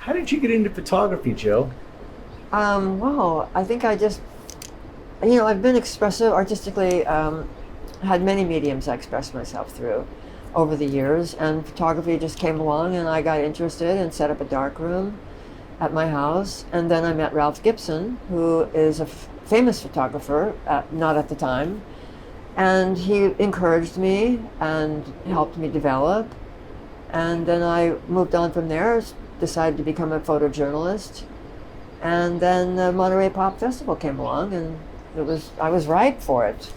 How did you get into photography, Jill? Well, I think I just, I've been expressive artistically, had many mediums I expressed myself through over the years, and photography just came along, and I got interested and set up a dark room at my house. And then I met Ralph Gibson, who is a famous photographer, not at the time, and he encouraged me and helped me develop. And then I moved on from there, decided to become a photojournalist. And then the Monterey Pop Festival came along, and I was ripe for it.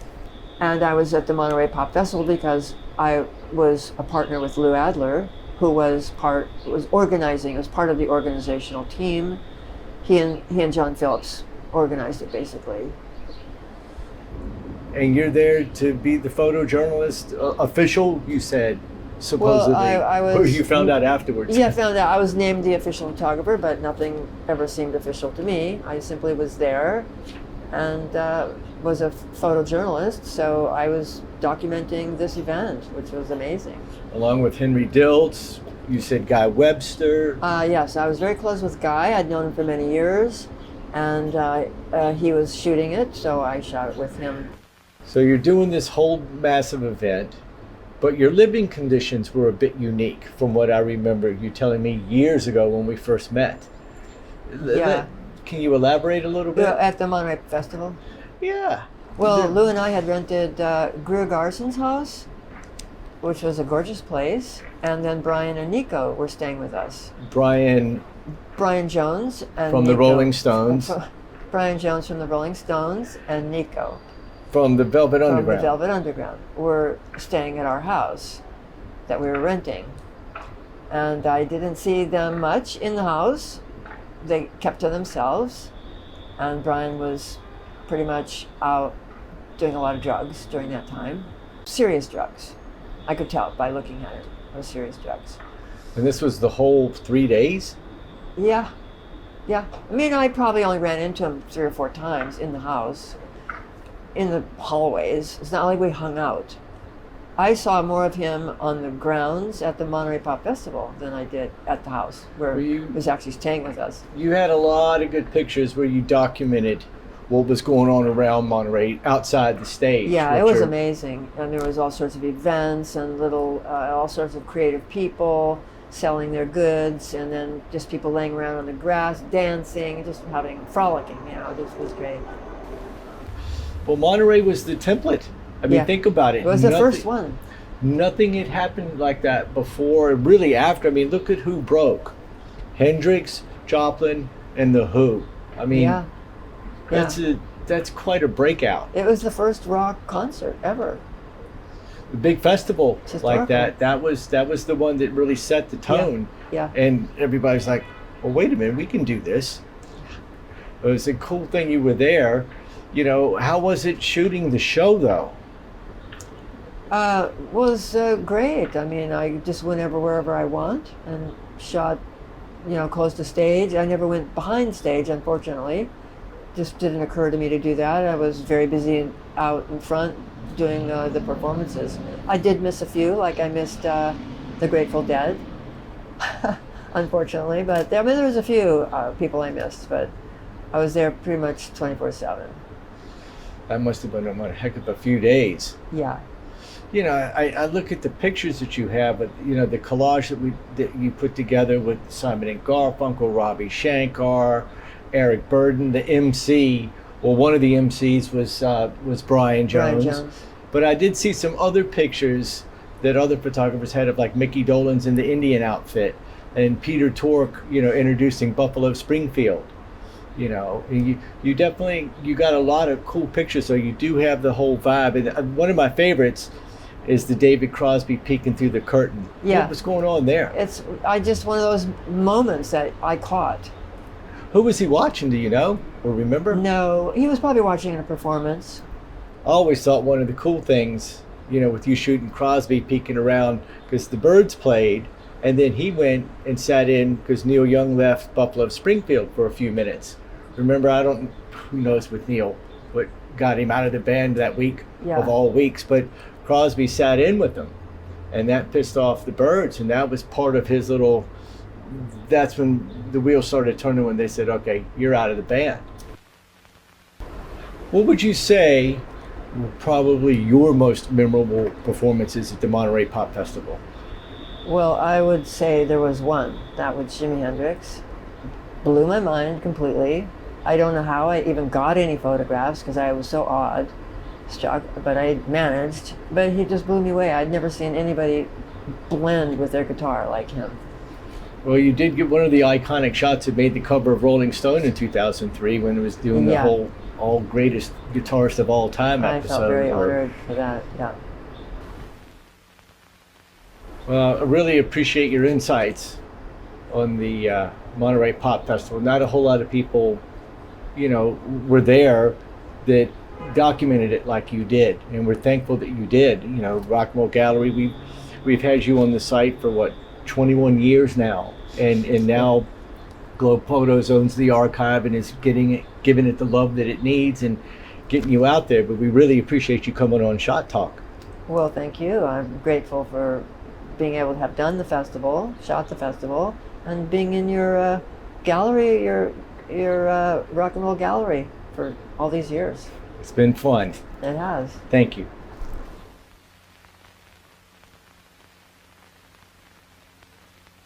And I was at the Monterey Pop Festival because I was a partner with Lou Adler, who was part of the organizational team. He and John Phillips organized it, basically. And you're there to be the photojournalist official, you said, supposedly. Well, I was. Or you found out afterwards. Yeah, I found out. I was named the official photographer, but nothing ever seemed official to me. I simply was there and was a photojournalist, so I was documenting this event, which was amazing. Along with Henry Diltz, you said Guy Webster. Yes, I was very close with Guy. I'd known him for many years, and he was shooting it, so I shot it with him. So you're doing this whole massive event, but your living conditions were a bit unique from what I remember you telling me years ago when we first met. Yeah. Can you elaborate a little bit? At the Monterey Festival? Yeah. Well, Lou and I had rented Greer Garson's house, which was a gorgeous place, and then Brian and Nico were staying with us. Brian Jones and from Nico, the Rolling Stones. Brian Jones from the Rolling Stones and Nico from the Velvet Underground. From the Velvet Underground were staying at our house that we were renting. And I didn't see them much in the house. They kept to themselves. And Brian was pretty much out doing a lot of drugs during that time. Serious drugs. I could tell by looking at it. It was serious drugs. And this was the whole 3 days? Yeah. Yeah. I mean, I probably only ran into him 3 or 4 times in the house, in the hallways. It's not like we hung out. I saw more of him on the grounds at the Monterey Pop Festival than I did at the house, where he was actually staying with us. You had a lot of good pictures where you documented what was going on around Monterey outside the stage. Yeah, it was amazing. And there was all sorts of events and all sorts of creative people selling their goods, and then just people laying around on the grass, dancing, just frolicking, This was great. Well, Monterey was the template. I mean, think about it. It was the first one. Nothing had happened like that before, really after. I mean, look at who broke. Hendrix, Joplin, and The Who. I mean, that's quite a breakout. It was the first rock concert ever. The big festival like that was the one that really set the tone. Yeah. And everybody's like, well, wait a minute, we can do this. It was a cool thing you were there. How was it shooting the show, though? Was great. I mean, I just went wherever I want and shot, close to stage. I never went behind stage, unfortunately. Just didn't occur to me to do that. I was very busy out in front doing the performances. I did miss a few, like I missed the Grateful Dead, unfortunately. But there was a few people I missed, but I was there pretty much 24/7. That must have been a heck of a few days. Yeah. I look at the pictures that you have, but the collage that you put together with Simon and Garfunkel, Ravi Shankar, Eric Burden, the MC. Well, one of the MCs was Brian Jones. But I did see some other pictures that other photographers had of, like Mickey Dolenz in the Indian outfit, and Peter Tork, introducing Buffalo Springfield. You definitely, you got a lot of cool pictures, so you do have the whole vibe. And one of my favorites is the David Crosby peeking through the curtain. Yeah. What was going on there? It's just one of those moments that I caught. Who was he watching, do you know or remember? No, he was probably watching a performance. I always thought one of the cool things, with you shooting Crosby peeking around, because the Byrds played, and then he went and sat in because Neil Young left Buffalo Springfield for a few minutes. Remember, who knows with Neil, what got him out of the band that week of all weeks, but Crosby sat in with them, and that pissed off the Byrds, and that was part of his little that's when the wheels started turning when they said, okay, you're out of the band. What would you say were probably your most memorable performances at the Monterey Pop Festival? Well, I would say there was one. That was Jimi Hendrix. Blew my mind completely. I don't know how I even got any photographs because I was so awed, struck, but I managed. But he just blew me away. I'd never seen anybody blend with their guitar like him. Well, you did get one of the iconic shots that made the cover of Rolling Stone in 2003 when it was doing the Yeah. whole all greatest guitarist of all time I episode. felt very or- honored for that. Yeah. Well, I really appreciate your insights on the Monterey Pop Festival. Not a whole lot of people, were there that documented it like you did, and we're thankful that you did. Rock and Roll Gallery, we've had you on the site for 21 years now, and now Globe Photos owns the archive and is giving it the love that it needs and getting you out there. But we really appreciate you coming on Shot Talk. Well, thank you. I'm grateful for being able to have done the festival, shot the festival, and being in your gallery, your rock and roll gallery for all these years. It's been fun. It has. Thank you.